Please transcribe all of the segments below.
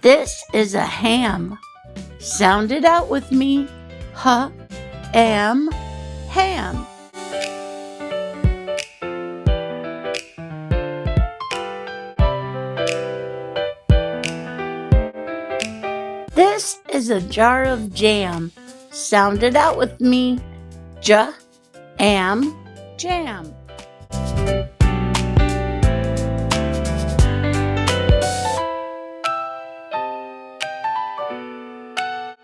This is a ham. Sound it out with me. Ham. This is a jar of jam. Sound it out with me. Jam.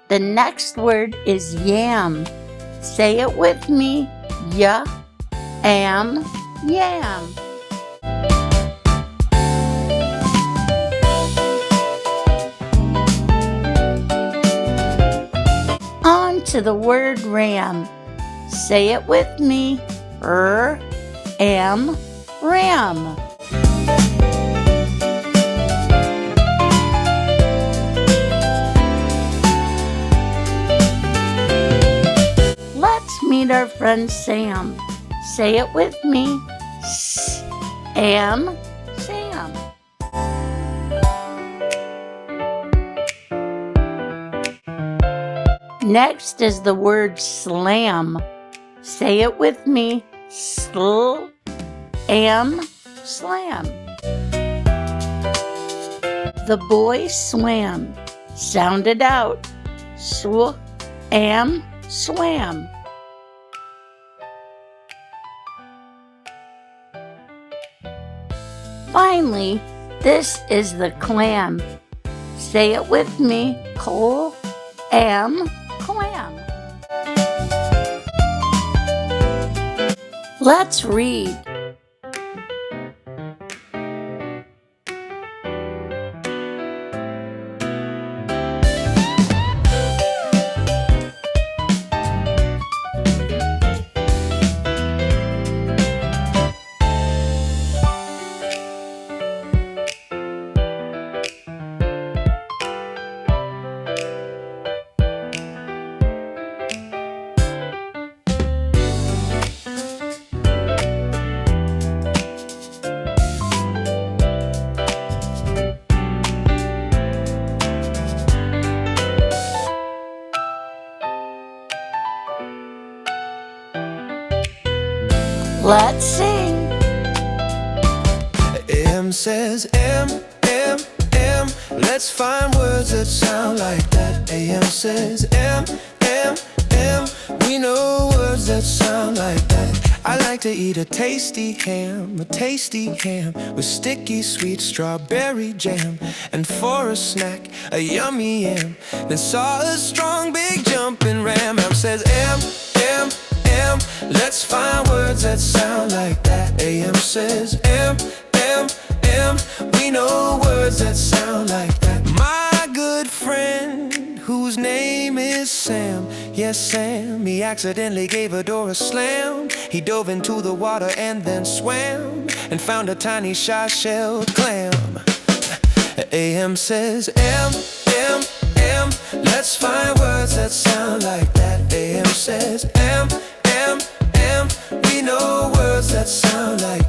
The next word is yam. Say it with me. Yam. On to the word ram. Say it with me. Ram. Let's meet our friend Sam. Say it with me. Sam. Next is the word slam. Say it with me. Slam. The boy swam. Sound it out. Swam. Finally, this is the clam. Say it with me. Clam. Let's read. Let's sing. M says M. Let's find words that sound like that. AM says M. We know words that sound like that. I like to eat a tasty ham with sticky sweet strawberry jam. And for a snack, a yummy yam. Then saw a strong big jumping ram. M says M. Let's find words that sound like that. AM says M. We know words that sound like that. My good friend, whose name is Sam. Yes, Sam, he accidentally gave a door a slam. He dove into the water and then swam and found a tiny shy-shelled clam. AM says M. Let's find words that sound like that. AM says M. We know words that sound like